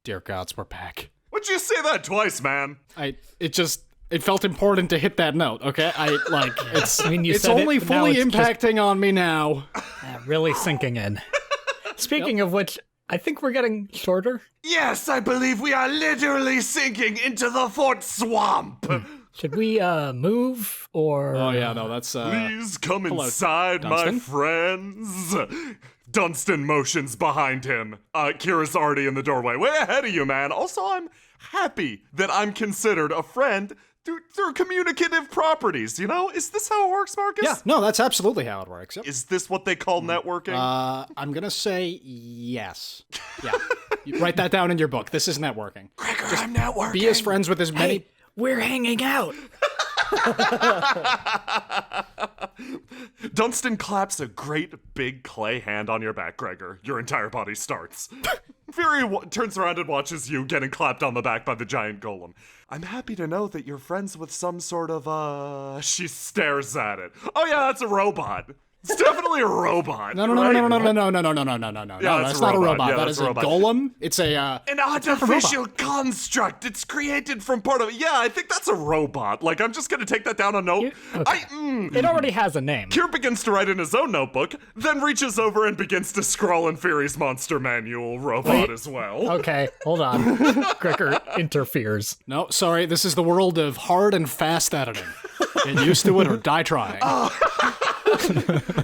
Dear gods, we're back. What'd you say that twice, man? It felt important to hit that note, okay? It's said only it, but now fully it's impacting on me now. really sinking in. Speaking of which, I think we're getting shorter. Yes, I believe we are literally sinking into the fort swamp. Should we move or? Oh yeah, no, that's Please come hello, inside, my Dunstan? friends. Dunstan motions behind him. Kira's already in the doorway, way ahead of you, man. Also, I'm happy that I'm considered a friend through communicative properties, you know? Is this how it works, Marcus? Yeah, no, that's absolutely how it works. Yep. Is this what they call networking? I'm gonna say yes. Yeah. You write that down in your book. This is networking. Gregor, I'm networking. Be as friends with as many... Hey, we're hanging out. Dunstan claps a great big clay hand on your back, Gregor. Your entire body starts. Fury turns around and watches you getting clapped on the back by the giant golem. I'm happy to know that you're friends with some sort of, She stares at it. Oh yeah, that's a robot. It's definitely a robot. No, right? no, that's not a robot. Yeah, that that's is a a robot. golem. It's a, An artificial construct. It's created from part of... Yeah, I think that's a robot. Like, I'm just gonna take that down a note. Okay. It already has a name. Kier begins to write in his own notebook, then reaches over and begins to scroll in Fury's monster manual robot as well. Okay, hold on. Gregor interferes. No, sorry, this is the world of hard and fast editing. Get used to it or die trying.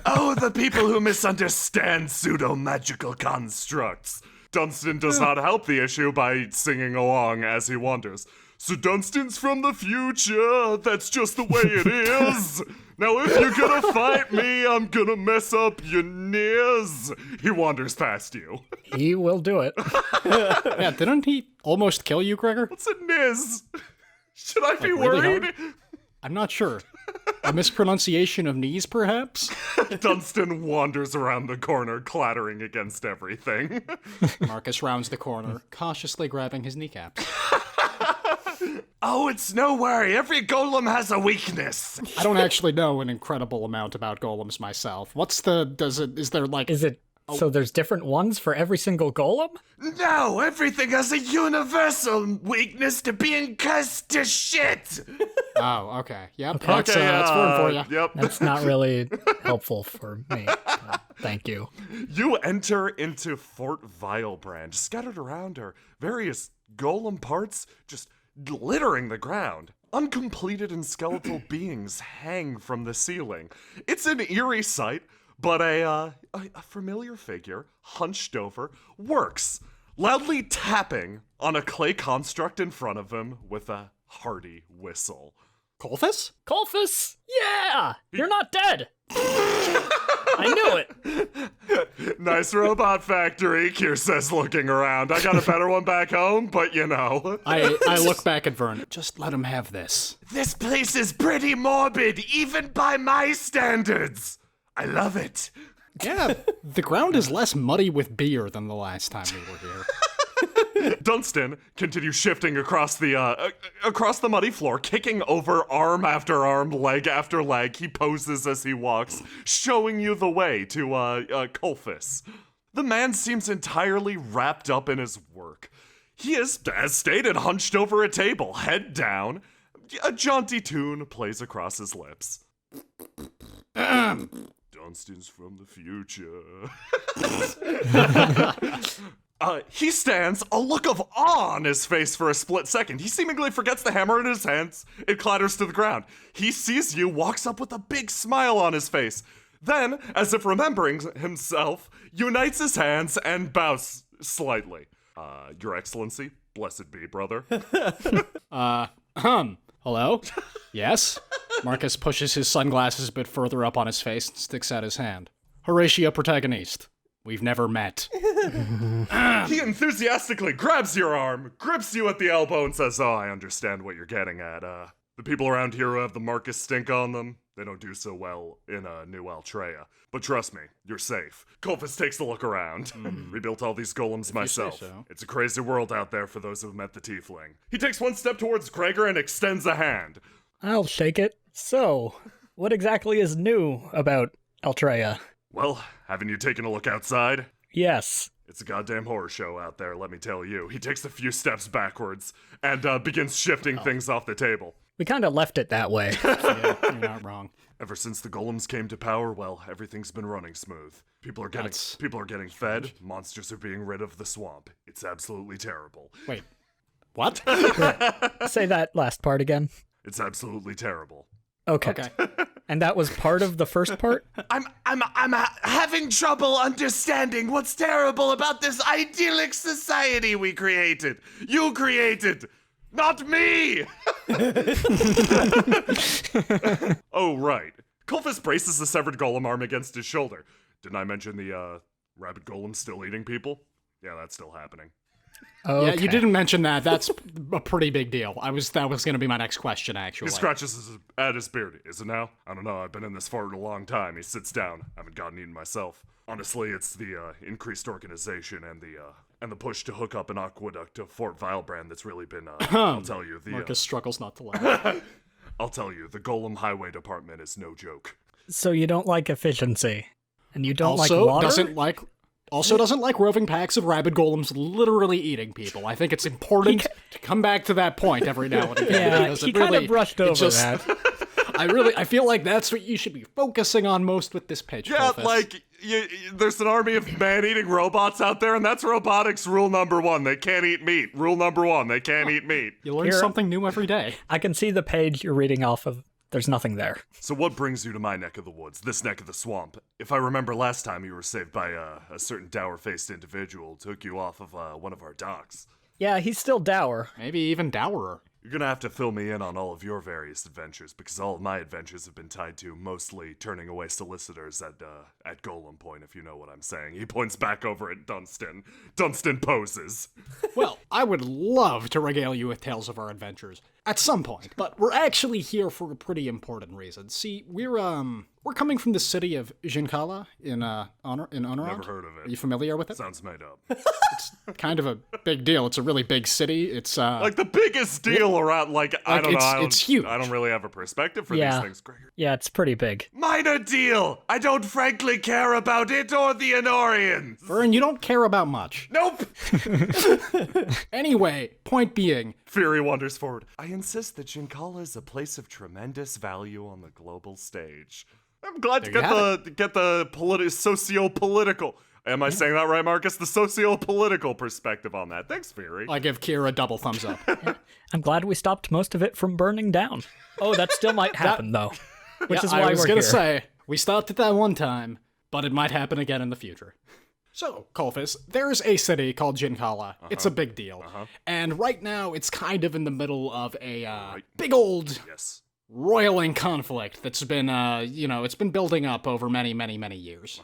Oh, the people who misunderstand pseudo-magical constructs. Dunstan does not help the issue by singing along as he wanders. So Dunstan's from the future, that's just the way it is. Now if you're gonna fight me, I'm gonna mess up your knees. He wanders past you. He will do it. Yeah, didn't he almost kill you, Gregor? What's a niz? Should I be really worried? hard? I'm not sure. A mispronunciation of knees, perhaps? Dunstan wanders around the corner, clattering against everything. Marcus rounds the corner, cautiously grabbing his kneecaps. Oh, it's no worry. Every golem has a weakness. I don't actually know an incredible amount about golems myself. Is there like... Is it so there's different ones for every single golem? No, everything has a universal weakness to being cursed to shit. Oh, okay. Yep, that's word for you. Yep. That's not really helpful for me. Thank you. You enter into Fort Vilebrand. Scattered around are various golem parts just littering the ground. Uncompleted and skeletal beings hang from the ceiling. It's an eerie sight, but a familiar figure, hunched over, works, loudly tapping on a clay construct in front of him with a hearty whistle. Colfus? Colfus! Yeah! You're not dead! I knew it! Nice robot factory, Kier says, looking around. I got a better one back home, but you know. I look back at Vern. Just let him have this. This place is pretty morbid, even by my standards. I love it. Yeah, the ground is less muddy with beer than the last time we were here. Dunstan continues shifting across the muddy floor, kicking over arm after arm, leg after leg. He poses as he walks, showing you the way to Colfus. The man seems entirely wrapped up in his work. He is, as stated, hunched over a table, head down. A jaunty tune plays across his lips. Dunstan's from the future. He stands, a look of awe on his face for a split second. He seemingly forgets the hammer in his hands. It clatters to the ground. He sees you, walks up with a big smile on his face. Then, as if remembering himself, unites his hands and bows slightly. Your Excellency, blessed be, brother. Hello? Yes? Marcus pushes his sunglasses a bit further up on his face and sticks out his hand. Horatio Protagonist. We've never met. He enthusiastically grabs your arm, grips you at the elbow, and says, "Oh, I understand what you're getting at. The people around here who have the Marcus stink on them, they don't do so well in New ALTREIA. But trust me, you're safe." Kovas takes a look around. Rebuilt all these golems myself. so. It's a crazy world out there for those who've met the tiefling. He takes one step towards Gregor and extends a hand. I'll shake it. So, what exactly is new about ALTREIA? Well, haven't you taken a look outside? Yes. It's a goddamn horror show out there, let me tell you. He takes a few steps backwards and begins shifting things off the table. We kind of left it that way. Yeah, you're not wrong. Ever since the Golems came to power, well, everything's been running smooth. People are getting fed, monsters are being rid of the swamp. It's absolutely terrible. Wait, what? Say that last part again. It's absolutely terrible. Okay. And that was part of the first part? I'm having trouble understanding what's terrible about this idyllic society we created. You created, not me! Oh, right. Kovas braces the severed golem arm against his shoulder. Didn't I mention the, rabid golem still eating people? Yeah, that's still happening. Okay. Yeah, you didn't mention that. That's a pretty big deal. That was going to be my next question, actually. He scratches at his beard. Is it now? I don't know. I've been in this fort a long time. He sits down. I haven't gotten eaten myself. Honestly, it's the increased organization and the push to hook up an aqueduct to Fort Vilebrand that's really been. I'll tell you, Marcus struggles not to laugh. I'll tell you, the Golem Highway Department is no joke. So you don't like efficiency, and you don't also, like water? doesn't like roving packs of rabid golems literally eating people. I think it's important to come back to that point every now and again. Yeah, because he it really, kind of brushed over that. I feel like that's what you should be focusing on most with this pitch. Yeah, Kovas. like, there's an army of man-eating robots out there, and that's robotics rule number one. They can't eat meat. Rule number one, they can't eat meat. You learn something new every day. I can see the page you're reading off of. There's nothing there. So what brings you to my neck of the woods, this neck of the swamp? If I remember last time, you were saved by a certain dour-faced individual who took you off of one of our docks. Yeah, he's still dour. Maybe even dowerer. You're gonna have to fill me in on all of your various adventures, because all of my adventures have been tied to mostly turning away solicitors at Golem Point, if you know what I'm saying. He points back over at Dunstan. Dunstan poses. Well, I would love to regale you with tales of our adventures at some point, but we're actually here for a pretty important reason. See, we're coming from the city of Jinkala in Honorant. Never heard of it. Are you familiar with it? Sounds made up. It's kind of a big deal. It's a really big city. It's Like the biggest deal around, I don't know. It's huge. I don't really have a perspective for Yeah. these things, Gregor. Yeah, it's pretty big. Minor deal! I don't frankly care about it or the Enorians! Vern, you don't care about much. Nope! Anyway, point being, Fury wanders forward. I insist that Jinkala is a place of tremendous value on the global stage. I'm glad to get the socio-political. Am I saying that right, Marcus? The socio-political perspective on that. Thanks, Fury. I give Kira a double thumbs up. I'm glad we stopped most of it from burning down. Oh, that still might happen, though. Which is why I was we're gonna here. say, we stopped it that one time, but it might happen again in the future. So, Kolfis, there's a city called Jinkala. It's a big deal. And right now, it's kind of in the middle of a big old Yes. roiling conflict that's been, it's been building up over many, many, many years.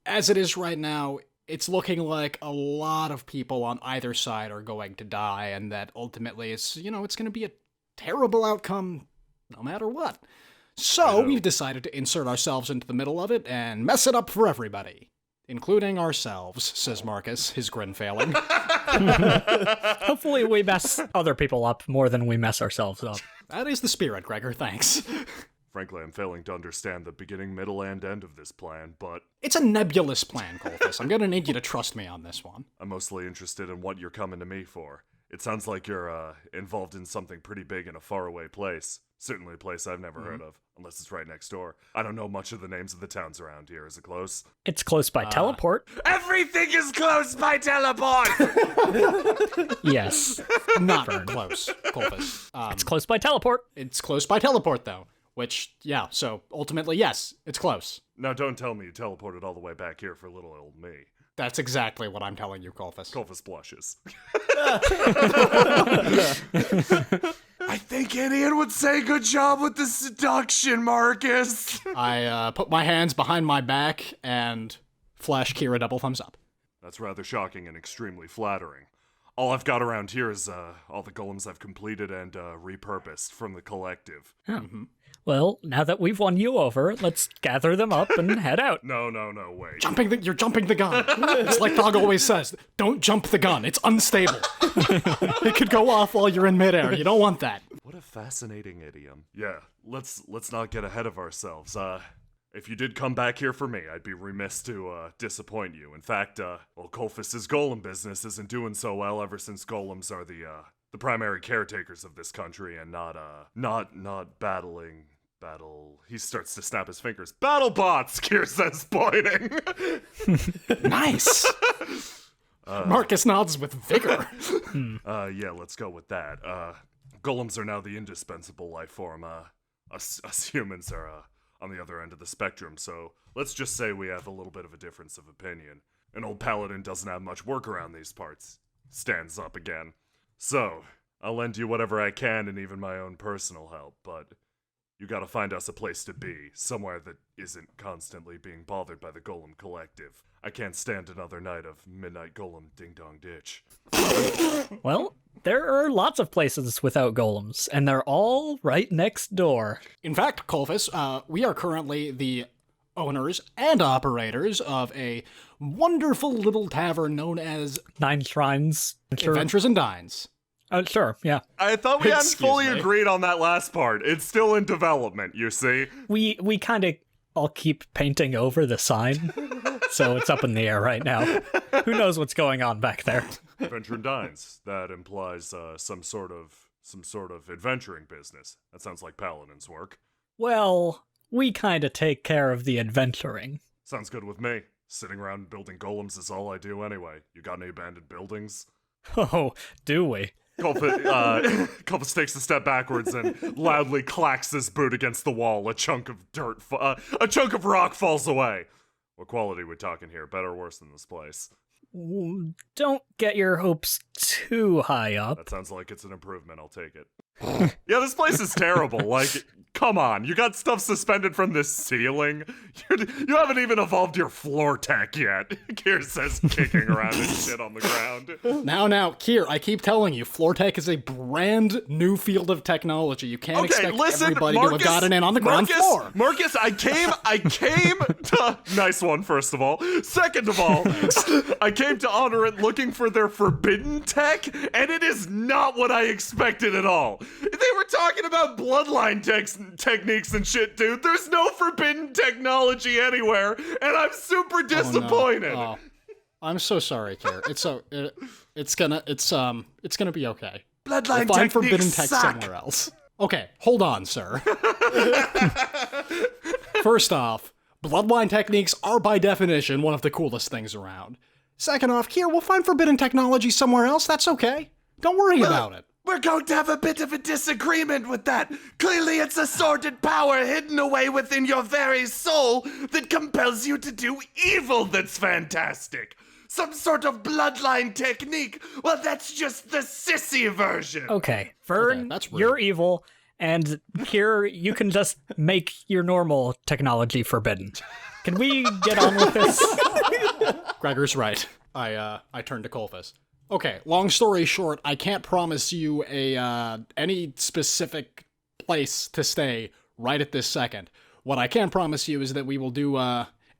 As it is right now, it's looking like a lot of people on either side are going to die, and that ultimately it's going to be a terrible outcome no matter what. So we've decided to insert ourselves into the middle of it and mess it up for everybody. Including ourselves, says Marcus, his grin failing. Hopefully we mess other people up more than we mess ourselves up. That is the spirit, Gregor, thanks. Frankly, I'm failing to understand the beginning, middle, and end of this plan, but It's a nebulous plan, Kolfis. I'm gonna need you to trust me on this one. I'm mostly interested in what you're coming to me for. It sounds like you're involved in something pretty big in a faraway place. Certainly a place I've never heard of, unless it's right next door. I don't know much of the names of the towns around here. Is it close? It's close by teleport. Everything is close by teleport! Yes. Not close, Kolfis. It's close by teleport. It's close by teleport, though. Which, yeah, so ultimately, yes, it's close. Now don't tell me you teleported all the way back here for little old me. That's exactly what I'm telling you, Kolfis. Kovas blushes. I think Idiot would say good job with the seduction, Marcus. I put my hands behind my back and flash Kira double thumbs up. That's rather shocking and extremely flattering. All I've got around here is all the golems I've completed and repurposed from the collective. Well, now that we've won you over, let's gather them up and head out. No, wait. You're jumping the gun. It's like Dog always says, don't jump the gun. It's unstable. It could go off while you're in midair. You don't want that. What a fascinating idiom. Yeah, let's not get ahead of ourselves. if you did come back here for me, I'd be remiss to disappoint you. In fact, Kovas' golem business isn't doing so well ever since golems are the primary caretakers of this country and not battling. He starts to snap his fingers. Battle bots, Kier says, pointing. Nice. Marcus nods with vigor. Yeah, let's go with that. Golems are now the indispensable life form. Us humans are on the other end of the spectrum, so let's just say we have a little bit of a difference of opinion. An old paladin doesn't have much work around these parts. Stands up again. So, I'll lend you whatever I can and even my own personal help, but you gotta find us a place to be, somewhere that isn't constantly being bothered by the Golem Collective. I can't stand another night of Midnight Golem Ding Dong Ditch. Well, there are lots of places without golems, and they're all right next door. In fact, Kovas, we are currently the owners and operators of a wonderful little tavern known as 9 Shrines. Sure. Adventures and Dines. Sure, yeah. I thought we hadn't Excuse fully me. agreed on that last part. It's still in development, you see. We kind of all keep painting over the sign, so it's up in the air right now. Who knows what's going on back there? Adventure and Dines. That implies some sort of adventuring business. That sounds like Paladin's work. Well, we kind of take care of the adventuring. Sounds good with me. Sitting around building golems is all I do anyway. You got any abandoned buildings? Oh, do we? Kovas takes a step backwards and loudly clacks his boot against the wall. A chunk of a chunk of rock falls away. What quality we talking here? Better or worse than this place? Don't get your hopes too high up. That sounds like it's an improvement. I'll take it. Yeah, this place is terrible. Like, come on. You got stuff suspended from this ceiling? You haven't even evolved your floor tech yet. Kier says, kicking around and shit on the ground. Now, Kier, I keep telling you, floor tech is a brand new field of technology. You can't expect everybody to have gotten in on the ground floor. Marcus, I came to... Nice one, first of all. Second of all, I came to honor it looking for their forbidden tech, and it is not what I expected at all. They were talking about bloodline techniques and shit, dude. There's no forbidden technology anywhere, and I'm super disappointed. Oh, no. I'm so sorry, Kier. It's gonna be okay. Bloodline we'll find forbidden techniques tech suck. somewhere else. Okay, hold on, sir. First off, bloodline techniques are by definition one of the coolest things around. Second off, Kier, we'll find forbidden technology somewhere else. That's okay. Don't worry about it. We're going to have a bit of a disagreement with that. Clearly it's a sordid power hidden away within your very soul that compels you to do evil that's fantastic. Some sort of bloodline technique. Well, that's just the sissy version. Okay, Vern, Okay, that's rude. you're evil, and here you can just make your normal technology forbidden. Can we get on with this? Gregor's right. I turned to Kovas. Okay, long story short, I can't promise you any specific place to stay right at this second. What I can promise you is that we will do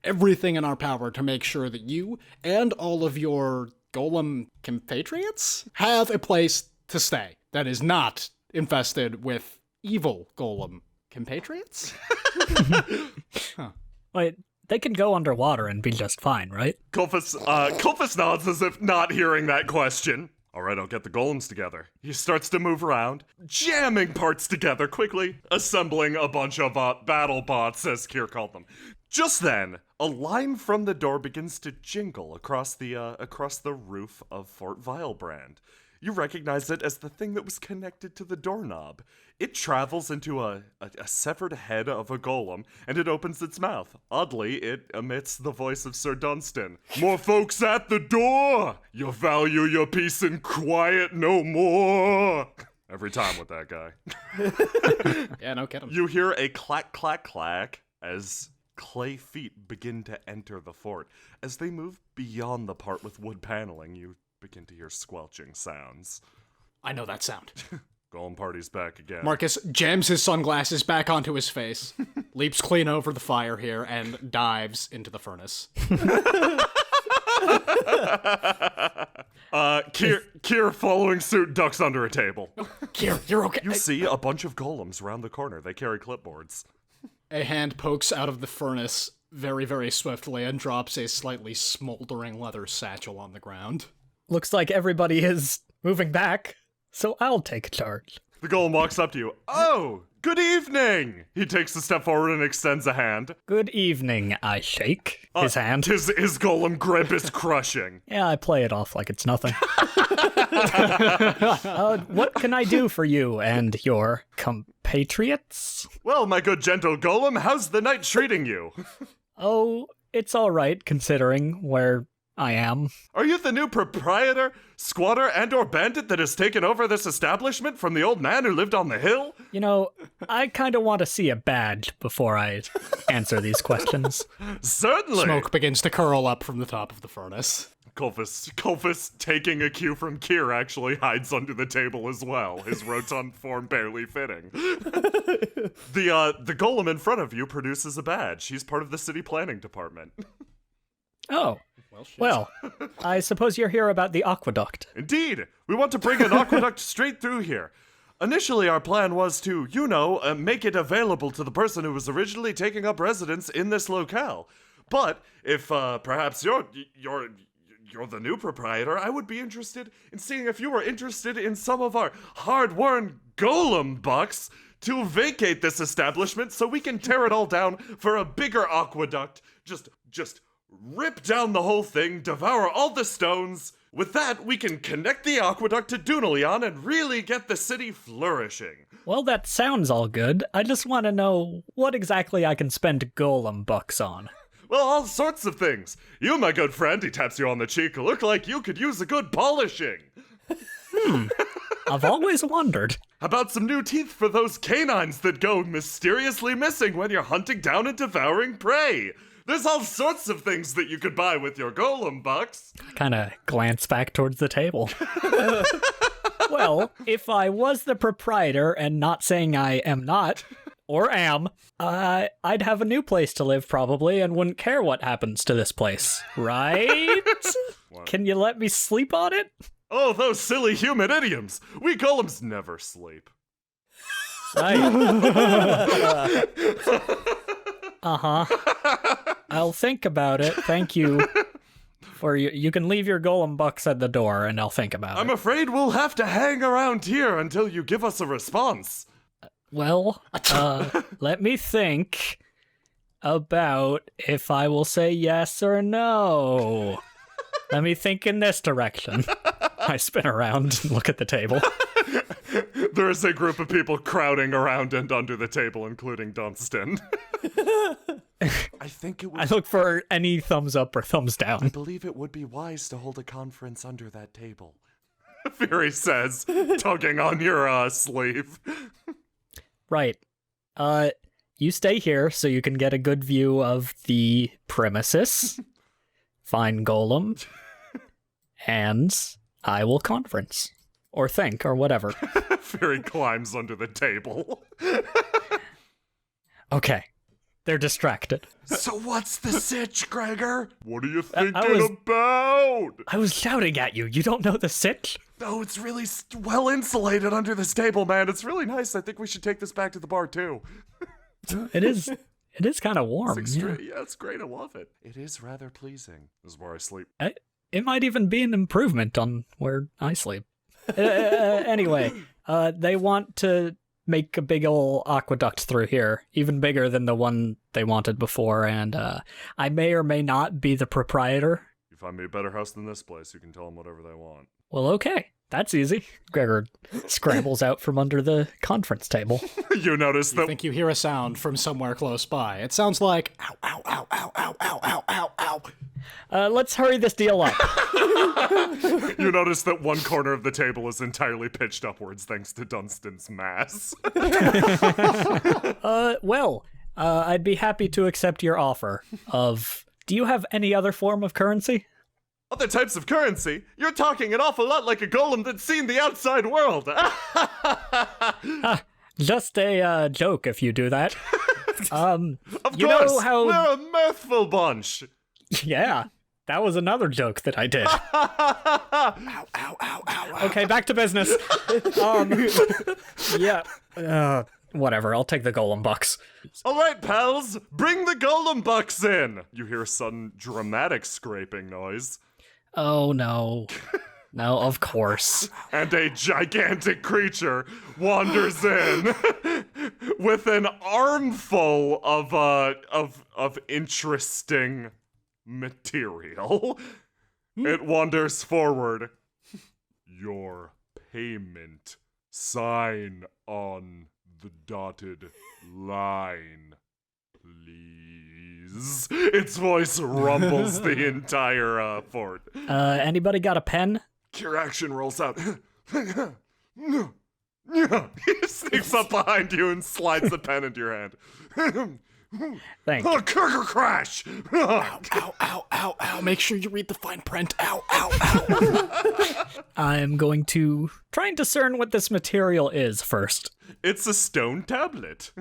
everything in our power to make sure that you and all of your golem compatriots have a place to stay that is not infested with evil golem compatriots. Wait, they can go underwater and be just fine, right? Kovas nods as if not hearing that question. All right, I'll get the golems together. He starts to move around, jamming parts together quickly, assembling a bunch of battle bots, as Kier called them. Just then, a line from the door begins to jingle across the roof of Fort Vilebrand. You recognize it as the thing that was connected to the doorknob. It travels into a severed head of a golem, and it opens its mouth. Oddly, it emits the voice of Sir Dunstan. More folks at the door! You value your peace and quiet no more! Every time with that guy. Yeah, no kidding. You hear a clack, clack, clack as clay feet begin to enter the fort. As they move beyond the part with wood paneling, you begin to hear squelching sounds. I know that sound. Golem party's back again. Marcus jams his sunglasses back onto his face, leaps clean over the fire here, and dives into the furnace. Kier following suit ducks under a table. Kier, you're okay. You see a bunch of golems round the corner. They carry clipboards. A hand pokes out of the furnace very, very swiftly and drops a slightly smoldering leather satchel on the ground. Looks like everybody is moving back, so I'll take charge. The golem walks up to you. Oh, good evening! He takes a step forward and extends a hand. Good evening, I shake his hand. His golem grip is crushing. Yeah, I play it off like it's nothing. What can I do for you and your compatriots? Well, my good gentle golem, how's the night treating you? Oh, it's all right, considering where I am. Are you the new proprietor, squatter, and/or bandit that has taken over this establishment from the old man who lived on the hill? You know, I kind of want to see a badge before I answer these questions. Certainly! Smoke begins to curl up from the top of the furnace. Kovas, taking a cue from Kier, actually hides under the table as well, his rotund form barely fitting. The golem in front of you produces a badge. He's part of the city planning department. Oh. Well, I suppose you're here about the aqueduct. Indeed! We want to bring an aqueduct straight through here. Initially, our plan was to, make it available to the person who was originally taking up residence in this locale. But if perhaps you're the new proprietor, I would be interested in seeing if you were interested in some of our hard-won golem bucks to vacate this establishment so we can tear it all down for a bigger aqueduct. Just rip down the whole thing, devour all the stones. With that, we can connect the aqueduct to Dunalion and really get the city flourishing. Well, that sounds all good. I just want to know what exactly I can spend golem bucks on. Well, all sorts of things. You, my good friend, he taps you on the cheek, look like you could use a good polishing. I've always wondered. How about some new teeth for those canines that go mysteriously missing when you're hunting down and devouring prey? There's all sorts of things that you could buy with your golem bucks. I kind of glance back towards the table. Well, if I was the proprietor and not saying I am not, or am, I'd have a new place to live probably and wouldn't care what happens to this place, right? Can you let me sleep on it? Oh, those silly human idioms. We golems never sleep. Right. Uh-huh. I'll think about it. Thank you. You can leave your golem bucks at the door and I'll think about it. I'm afraid we'll have to hang around here until you give us a response. Well, let me think about if I will say yes or no. Let me think in this direction. I spin around and look at the table. There is a group of people crowding around and under the table, including Dunstan. I think it would... I look for any thumbs up or thumbs down. I believe it would be wise to hold a conference under that table. Fury says, tugging on your sleeve. Right. You stay here so you can get a good view of the premises. Fine golem. And I will conference. Or think, or whatever. Fury climbs under the table. Okay. They're distracted. So what's the sitch, Gregor? What are you thinking about? I was shouting at you. You don't know the sitch? Oh, it's really well insulated under this table, man. It's really nice. I think we should take this back to the bar, too. It is kind of warm. Yeah, it's great. I love it. It is rather pleasing. This is where I sleep. It might even be an improvement on where I sleep. Anyway, they want to make a big ol' aqueduct through here, even bigger than the one they wanted before, and I may or may not be the proprietor. You find me a better house than this place, you can tell them whatever they want. Well, okay. That's easy. Gregor scrambles out from under the conference table. You notice that... I think you hear a sound from somewhere close by. It sounds like, ow, ow, ow, ow, ow, ow, ow, ow, ow. Let's hurry this deal up. You notice that one corner of the table is entirely pitched upwards thanks to Dunstan's mass. I'd be happy to accept your offer of... Do you have any other form of currency? Other types of currency? You're talking an awful lot like a golem that's seen the outside world. Just a joke if you do that. Of you course, know how... we're a mirthful bunch. Yeah, that was another joke that I did. Ow, ow, ow, ow, ow. Okay, back to business. Yeah. Whatever, I'll take the golem bucks. All right, pals, bring the golem bucks in. You hear a sudden dramatic scraping noise. Oh, no. No, of course. And a gigantic creature wanders in with an armful of interesting material. It wanders forward. Your payment. Sign on the dotted line, please. Its voice rumbles the entire fort. Anybody got a pen? Cure action rolls out. He sneaks up behind you and slides the pen into your hand. Thank you. Crash! Ow, ow, ow, ow. Make sure you read the fine print. Ow, ow, ow. I'm going to try and discern what this material is first. It's a stone tablet.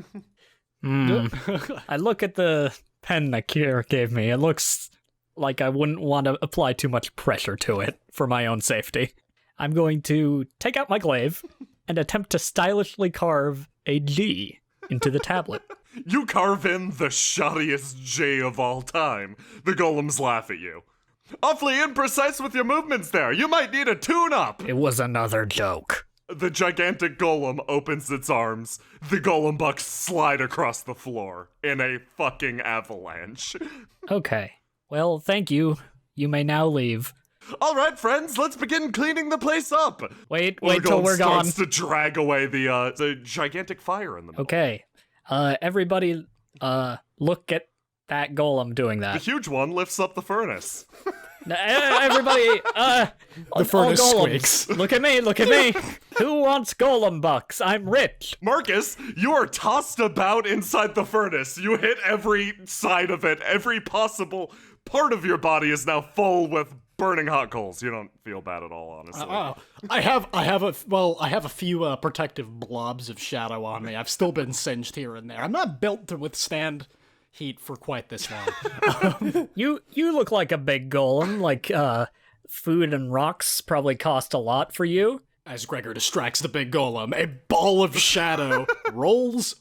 I look at the pen that Kier gave me. It looks like I wouldn't want to apply too much pressure to it for my own safety. I'm going to take out my glaive and attempt to stylishly carve a G into the tablet. You carve in the shoddiest J of all time. The golems laugh at you. Awfully imprecise with your movements there. You might need a tune-up. It was another joke. The gigantic golem opens its arms. The golem bucks slide across the floor in a fucking avalanche. Okay. Well, thank you. You may now leave. All right, friends, let's begin cleaning the place up. Wait The till golem we're gone. starts to drag away the gigantic fire in the middle. Okay. Everybody, look at that golem doing The that. huge one lifts up the furnace. Everybody, The furnace all golems. squeaks. Look at me. Who wants golem bucks? I'm rich. Marcus, you are tossed about inside the furnace. You hit every side of it. Every possible part of your body is now full with burning hot coals. You don't feel bad at all, honestly. I have a few protective blobs of shadow on me. I've still been singed here and there. I'm not built to withstand heat for quite this long. You look like a big golem. Like, food and rocks probably cost a lot for you. As Gregor distracts the big golem, a ball of shadow rolls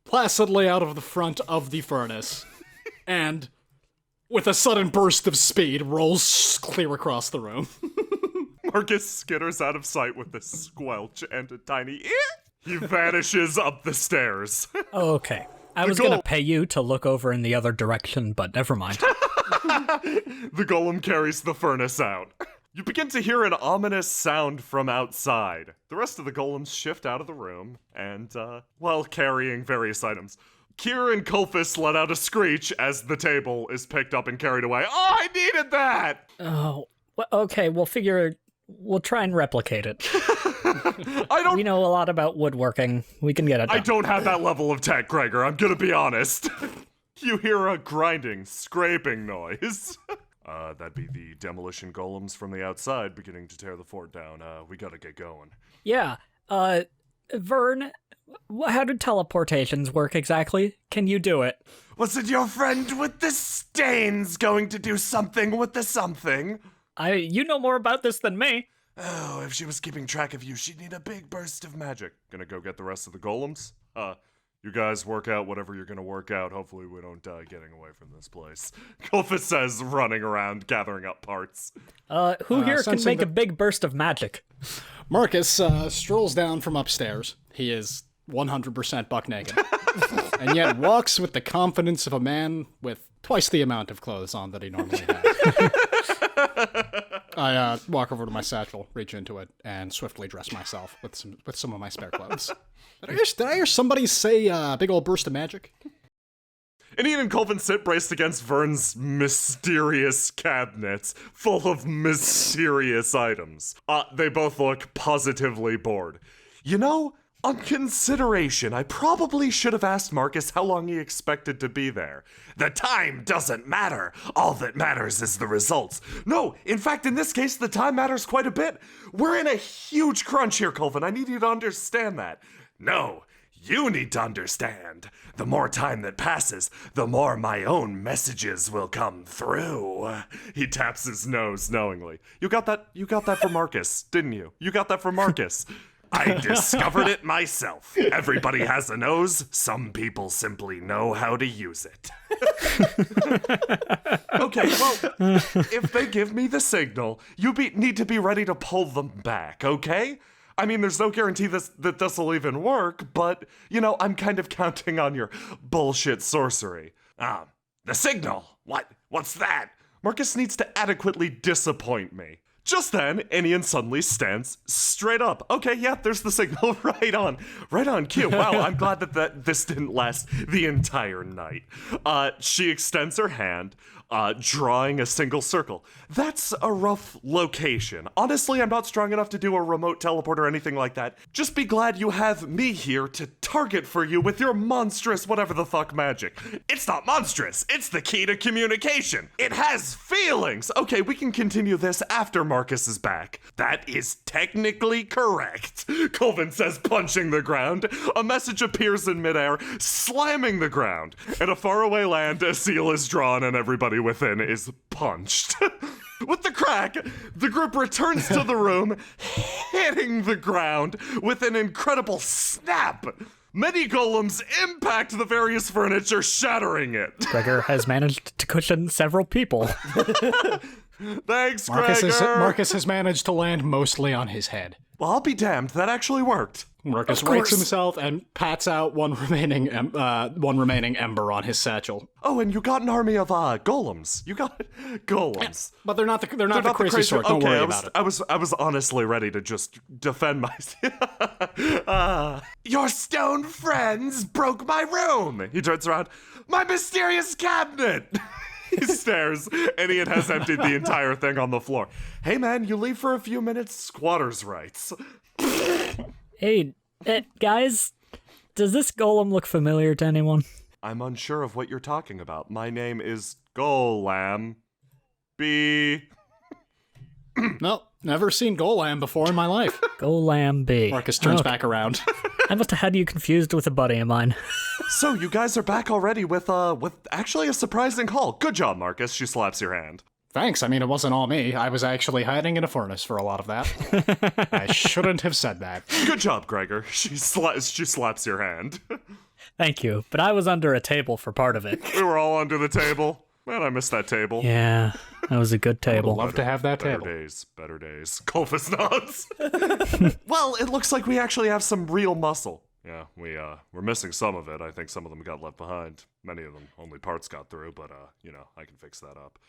placidly out of the front of the furnace, and with a sudden burst of speed, rolls clear across the room. Marcus skitters out of sight with a squelch and a tiny He vanishes up the stairs. Oh, okay. I was gonna pay you to look over in the other direction, but never mind. The golem carries the furnace out. You begin to hear an ominous sound from outside. The rest of the golems shift out of the room, and, while carrying various items, Kier and Kovas let out a screech as the table is picked up and carried away. Oh, I needed that! Oh, well, okay, we'll try and replicate it. We know a lot about woodworking. We can get it done. I don't have that level of tech, Gregor. I'm gonna be honest. You hear a grinding, scraping noise. That'd be the demolition golems from the outside beginning to tear the fort down. We gotta get going. Yeah, Vern, how do teleportations work exactly? Can you do it? Was it your friend with the stains going to do something with the something? You know more about this than me. Oh, if she was keeping track of you, she'd need a big burst of magic. Gonna go get the rest of the golems? You guys work out whatever you're gonna work out. Hopefully we don't die getting away from this place. Kovas says, running around, gathering up parts. Who here can sensing make a big burst of magic? Marcus strolls down from upstairs. He is 100% buck naked, and yet walks with the confidence of a man with twice the amount of clothes on that he normally has. I walk over to my satchel, reach into it, and swiftly dress myself with some of my spare clothes. Did I hear somebody say big old burst of magic? And Ian and Colvin sit braced against Vern's mysterious cabinets, full of mysterious items. They both look positively bored. You know, on consideration, I probably should have asked Marcus how long he expected to be there. The time doesn't matter. All that matters is the results. No, in fact, in this case, the time matters quite a bit. We're in a huge crunch here, Colvin. I need you to understand that. No, you need to understand. The more time that passes, the more my own messages will come through. He taps his nose knowingly. You got that from Marcus, didn't you? You got that from Marcus. I discovered it myself. Everybody has a nose. Some people simply know how to use it. Okay, well, if they give me the signal, need to be ready to pull them back, okay? I mean, there's no guarantee that this will even work, but, I'm kind of counting on your bullshit sorcery. The signal. What's that? Marcus needs to adequately disappoint me. Just then, Inian suddenly stands straight up. Okay, yeah, there's the signal. Right on cue. Wow, I'm glad that this didn't last the entire night. She extends her hand, drawing a single circle. That's a rough location. Honestly, I'm not strong enough to do a remote teleport or anything like that. Just be glad you have me here to target for you with your monstrous whatever the fuck magic. It's not monstrous. It's the key to communication. It has feelings. Okay, we can continue this after Marcus is back. That is technically correct, Colvin says, punching the ground. A message appears in midair, slamming the ground. In a faraway land, a seal is drawn and everybody within is punched. With the crack, the group returns to the room, hitting the ground with an incredible snap. Many golems impact the various furniture, shattering it. Gregor has managed to cushion several people. Thanks, Marcus Gregor. Marcus has managed to land mostly on his head. Well, I'll be damned. That actually worked. Marcus rights himself and pats out one remaining ember on his satchel. Oh, and you got an army of golems. You got golems. But they're not the crazy sort. Don't worry about it. I was honestly ready to just defend myself. Your stone friends broke my room. He turns around. My mysterious cabinet. He stares, and Ian has emptied the entire thing on the floor. Hey, man, you leave for a few minutes. Squatters' rights. Hey, guys, does this golem look familiar to anyone? I'm unsure of what you're talking about. My name is Golem. B. No, never seen Golem before in my life. Golem B. Marcus turns back around. I must have had you confused with a buddy of mine. So, you guys are back already with actually a surprising haul. Good job, Marcus. She slaps your hand. Thanks. I mean, it wasn't all me. I was actually hiding in a furnace for a lot of that. I shouldn't have said that. Good job, Gregor. She slaps your hand. Thank you, but I was under a table for part of it. We were all under the table. Man, I missed that table. Yeah, that was a good table. Love to have that table. Better days. Kovas nods. Well, it looks like we actually have some real muscle. Yeah, we're missing some of it. I think some of them got left behind. Many of them, only parts got through, but, I can fix that up.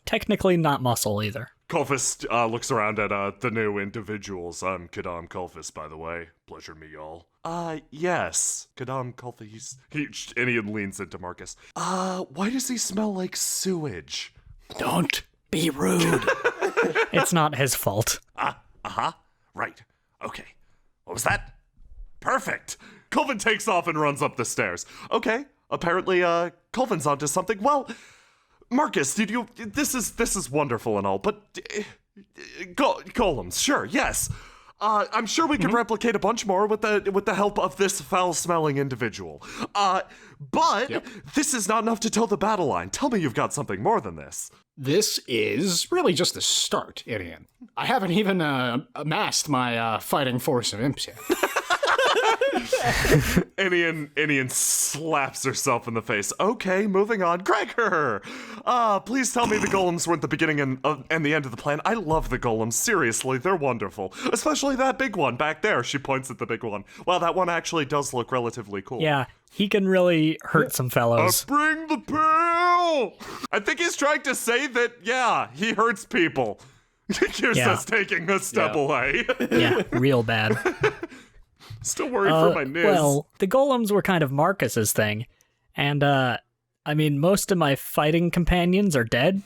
Technically not muscle either. Kovas looks around at the new individuals. I'm Kadam Kovas, by the way. Pleasure me, y'all. Yes. Kadam Kovas. Inian leans into Marcus. Why does he smell like sewage? Don't be rude. It's not his fault. Right. Okay. What was that? Perfect. Colvin takes off and runs up the stairs. Okay. Apparently, Colvin's onto something. Well, Marcus, this is wonderful and all, but golems, sure, yes. I'm sure we could replicate a bunch more with the help of this foul-smelling individual. But this is not enough to toe the battle line. Tell me you've got something more than this. This is really just the start, Inian. I haven't even amassed my fighting force of imps yet. Inian slaps herself in the face. Okay, moving on. Gregor! Please tell me the golems weren't the beginning and the end of the plan. I love the golems. Seriously, they're wonderful. Especially that big one back there. She points at the big one. Well, that one actually does look relatively cool. Yeah, he can really hurt some fellows. Bring the pill! I think he's trying to say that, yeah, he hurts people. Kirsta's taking a step away. Yeah, real bad. Still worried for my Niz. Well, the golems were kind of Marcus's thing. And, I mean, most of my fighting companions are dead.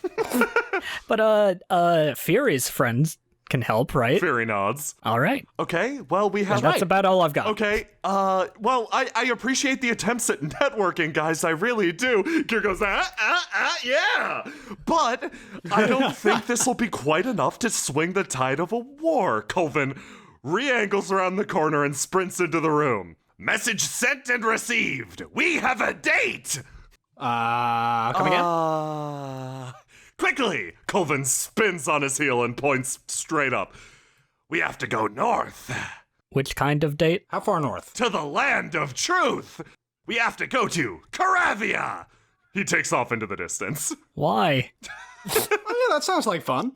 But, Fury's friends can help, right? Fury nods. All right. Okay, well, we have... And that's about all I've got. Okay, well, I appreciate the attempts at networking, guys. I really do. Gear goes, yeah. But I don't think this will be quite enough to swing the tide of a war. Colvin re-angles around the corner and sprints into the room. Message sent and received. We have a date. Come again? Quickly! Colvin spins on his heel and points straight up. We have to go north. Which kind of date? How far north? To the land of truth! We have to go to Caravia! He takes off into the distance. Why? Oh, yeah, that sounds like fun.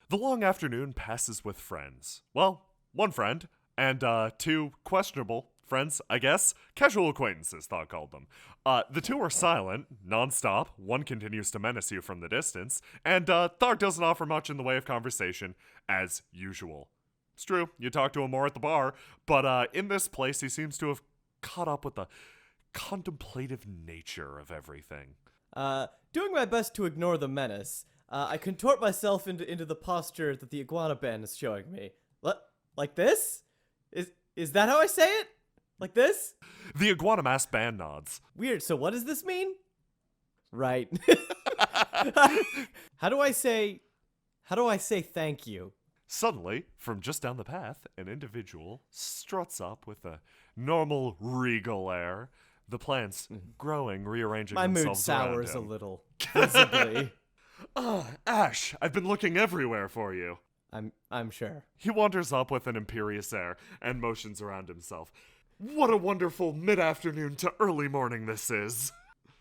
The long afternoon passes with friends. Well, one friend, and two questionable friends, I guess. Casual acquaintances, Thog called them. The two are silent, non-stop. One continues to menace you from the distance, and Thog doesn't offer much in the way of conversation, as usual. It's true, you talk to him more at the bar, but in this place he seems to have caught up with the contemplative nature of everything. Doing my best to ignore the menace, I contort myself into the posture that the iguana band is showing me. Like this? Is that how I say it? Like this? The iguana mask band nods. Weird. So what does this mean? Right. How do I say thank you? Suddenly, from just down the path, an individual struts up with a normal, regal air. The plants growing, rearranging My mood themselves around sours a him. little, visibly. Ash, I've been looking everywhere for you. I'm sure. He wanders up with an imperious air and motions around himself. What a wonderful mid-afternoon to early morning this is.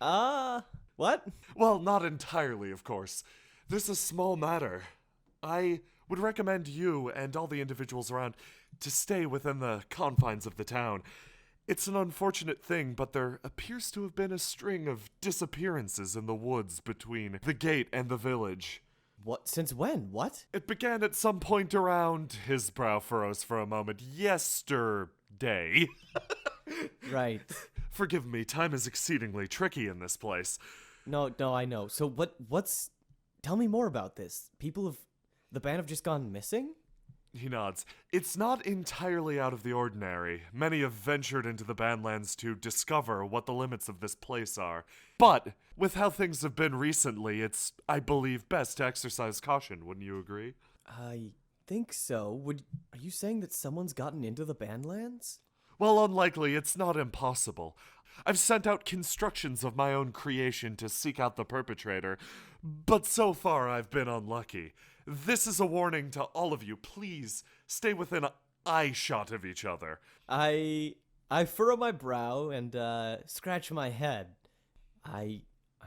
What? Well, not entirely, of course. There's a small matter. I would recommend you and all the individuals around to stay within the confines of the town. It's an unfortunate thing, but there appears to have been a string of disappearances in the woods between the gate and the village. What? Since when? What? It began at some point around, his brow furrows for a moment, yesterday. Right. Forgive me, time is exceedingly tricky in this place. No, I know. So what's... Tell me more about this. The band have just gone missing? He nods. It's not entirely out of the ordinary. Many have ventured into the Bandlands to discover what the limits of this place are. But, with how things have been recently, it's, I believe, best to exercise caution, wouldn't you agree? I think so. Are you saying that someone's gotten into the Bandlands? Well, unlikely, it's not impossible. I've sent out constructions of my own creation to seek out the perpetrator, but so far I've been unlucky. This is a warning to all of you. Please stay within eye shot of each other. I furrow my brow and scratch my head. I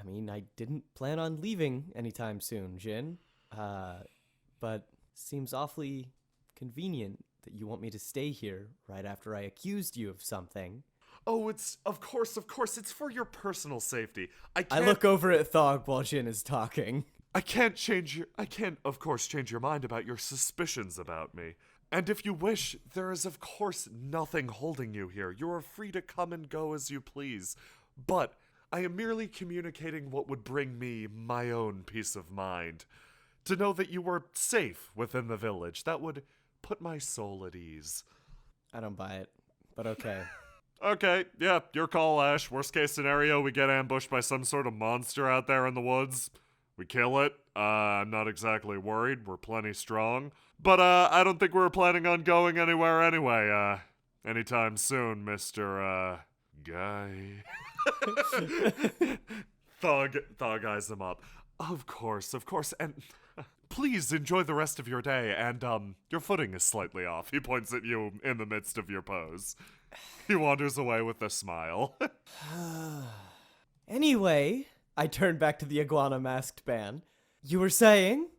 mean, I didn't plan on leaving anytime soon, Jin. But seems awfully convenient that you want me to stay here right after I accused you of something. Oh, of course, it's for your personal safety. I look over at Thog while Jin is talking. I can't, of course, change your mind about your suspicions about me. And if you wish, there is, of course, nothing holding you here. You are free to come and go as you please. But I am merely communicating what would bring me my own peace of mind. To know that you were safe within the village, that would put my soul at ease. I don't buy it, but okay. Okay, yeah, your call, Ash. Worst case scenario, we get ambushed by some sort of monster out there in the woods. We kill it. I'm not exactly worried. We're plenty strong. But I don't think we're planning on going anywhere anyway. Anytime soon, Mr. Guy. Thog eyes him up. Of course. And please enjoy the rest of your day. And your footing is slightly off. He points at you in the midst of your pose. He wanders away with a smile. Anyway, I turn back to the iguana masked band. You were saying?